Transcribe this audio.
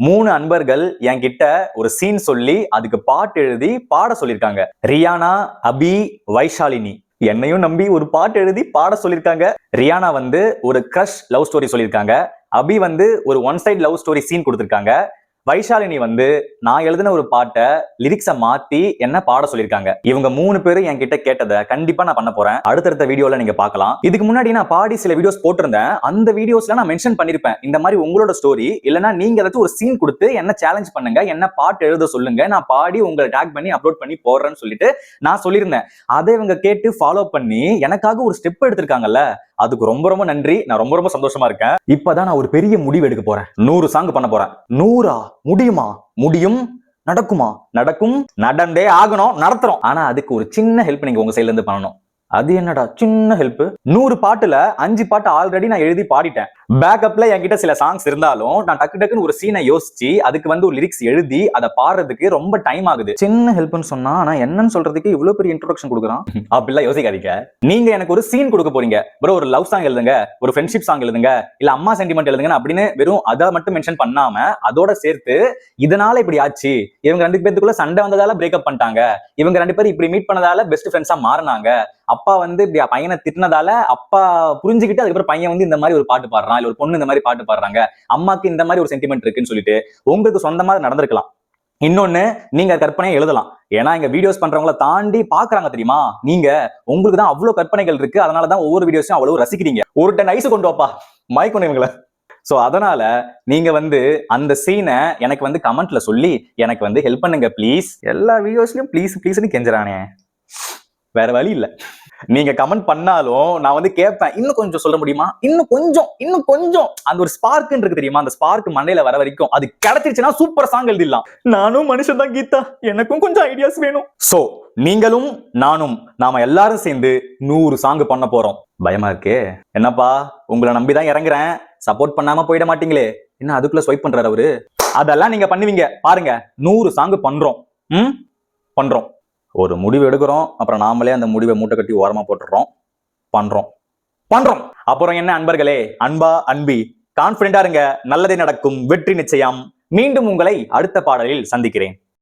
3 அன்பர்கள் என்கிட்ட ஒரு சீன் சொல்லி அதுக்கு பாட்டு எழுதி பாட சொல்லியிருக்காங்க. ரியானா, அபி, வைஷாலினி என்னையும் நம்பி ஒரு பாட்டு எழுதி பாட சொல்லியிருக்காங்க. ரியானா வந்து ஒரு கிரஷ் லவ் ஸ்டோரி சொல்லியிருக்காங்க. அபி வந்து ஒரு one side love story scene கொடுத்திருக்காங்க. வைஷாலினி வந்து நான் எழுதின ஒரு பாட்டை லிரிக்ஸை மாத்தி என்ன பாட சொல்லியிருக்காங்க. இவங்க 3 பேரும் என்கிட்ட கேட்டதை கண்டிப்பா நான் பண்ண போறேன். அடுத்தடுத்த வீடியோல நீங்க பார்க்கலாம். இதுக்கு முன்னாடி நான் பாடி சில வீடியோஸ் போட்டிருந்தேன். அந்த வீடியோஸ்ல நான் மென்ஷன் பண்ணிருப்பேன் இந்த மாதிரி உங்களோட ஸ்டோரி இல்லைன்னா நீங்க ஏதாச்சும் ஒரு சீன் கொடுத்து என்ன சேலஞ்ச் பண்ணுங்க, என்ன பாட்டு எழுத சொல்லுங்க, நான் பாடி உங்களை டேக் பண்ணி அப்லோட் பண்ணி போடுறேன்னு சொல்லிட்டு நான் சொல்லியிருந்தேன். அதை இவங்க கேட்டு ஃபாலோ பண்ணி எனக்காக ஒரு ஸ்டெப் எடுத்திருக்காங்கல்ல, அதுக்கு ரொம்ப ரொம்ப நன்றி. நான் ரொம்ப ரொம்ப சந்தோஷமா இருக்கேன். இப்பதான் நான் ஒரு பெரிய முடிவு எடுக்க போறேன். 100 சாங் பண்ண போறேன். 100 முடியுமா? முடியும். நடக்குமா? நடக்கும். நடந்தே ஆகணும். நடத்துறோம். ஆனா அதுக்கு ஒரு சின்ன ஹெல்ப் நீங்க உங்க சைடுல இருந்து பண்ணணும். அது என்னடா சின்ன ஹெல்ப்? 100 பாட்டுல 5 பாட்டு ஆல்ரெடி நான் எழுதி பாடிட்டேன். பேக்கப்ல என்கிட்ட சில சாங்ஸ் இருந்தாலும் நான் டக்கு டக்குன்னு ஒரு சீனை யோசிச்சு அதுக்கு வந்து ஒரு லிரிக்ஸ் எழுதி அதை பாடுறதுக்கு ரொம்ப டைம் ஆகுது. சின்ன ஹெல்ப்னு சொன்னா நான் என்னன்னு சொல்றதுக்கு இவ்வளவு பெரிய இன்ட்ரோடக்ஷன் கொடுக்குறான். அப்படிலாம் யோசிக்காதீங்க. நீங்க எனக்கு ஒரு சீன் கொடுக்க போறீங்க. ப்ரோ ஒரு லவ் சாங் எழுதுங்க, ஒரு ஃப்ரெண்ட்ஷிப் சாங் எழுதுங்க, இல்ல அம்மா சென்டிமெண்ட் எழுதுங்க அப்படின்னு வெறும் அதை மட்டும் மென்ஷன் பண்ணாம அதோட சேர்த்து இதனால இப்படி ஆச்சு, இவங்க 2 பேத்துக்குள்ள சண்டை வந்ததால பிரேக்கப் பண்ணிட்டாங்க, இவங்க 2 பேரும் இப்படி மீட் பண்ணதால பெஸ்ட் ஃப்ரெண்ட்ஸா மாறினாங்க, அப்பா வந்து இப்படி பையனை திட்டினதால அப்பா புரிஞ்சுக்கிட்டு அதுக்கப்புறம் பையன் வந்து இந்த மாதிரி ஒரு பாட்டு பாடுறான், இல்ல ஒரு பொண்ணு இந்த மாதிரி பாட்டு பாடுறாங்க, அம்மாக்கு இந்த மாதிரி ஒரு சென்டிமெண்ட் இருக்குன்னு சொல்லிட்டு உங்களுக்கு சொந்தமா நடந்திருக்கலாம். இன்னொன்னு நீங்க கற்பனையை எழுதலாம். ஏன்னா இங்க வீடியோஸ் பண்றவங்கள தாண்டி பாக்குறாங்க தெரியுமா, நீங்க உங்களுக்கு தான் அவ்வளவு கற்பனைகள் இருக்கு. அதனாலதான் ஒவ்வொரு வீடியோஸையும் அவ்வளவு ரசிக்கிறீங்க. ஒரு டன் ஐஸ் கொண்டு வாப்பா மைக் ஒண்ணு. சோ அதனால நீங்க வந்து அந்த சீனை எனக்கு வந்து கமெண்ட்ல சொல்லி எனக்கு வந்து ஹெல்ப் பண்ணுங்க ப்ளீஸ். எல்லா வீடியோஸ்லயும் ப்ளீஸ் ப்ளீஸ்னு கெஞ்சுறானே, வேற வழி இல்ல. நீங்க கமெண்ட் பண்ணாலும் நான் வந்து கேட்பேன், இன்னும் கொஞ்சம் சொல்ல முடியுமா, இன்னும் கொஞ்சம் அந்த ஒரு ஸ்பார்க் இருக்கு தெரியுமா, அந்த ஸ்பார்க் மண்டையில வர வரைக்கும் அது கிடைச்சிருச்சுன்னா சூப்பர் சாங் எழுதிடலாம். நானும் மனுஷன் தான் கீதா, எனக்கும் கொஞ்சம் ஐடியாஸ் வேணும். சோ நீங்களும் நானும் நாம எல்லாரும் சேர்ந்து 100 சாங் பண்ண போறோம். பயமா இருக்கே. என்னப்பா உங்களை நம்பிதான் இறங்குறேன், சப்போர்ட் பண்ணாம போயிட மாட்டீங்களே. என்ன அதுக்குள்ள ஸ்வைப் பண்றாரு அவரு? அதெல்லாம் நீங்க பண்ணுவீங்க பாருங்க. 100 சாங் பண்றோம். பண்றோம். ஒரு முடிவு எடுக்கிறோம், அப்புறம் நாமளே அந்த முடிவை மூட்டை கட்டி ஓரமா போட்டுறோம். பண்றோம். அப்புறம் என்ன அன்பர்களே, அன்பா அன்பி, கான்பிடென்டா இருங்க, நல்லதே நடக்கும், வெற்றி நிச்சயம். மீண்டும் உங்களை அடுத்த பாடலில் சந்திக்கிறேன்.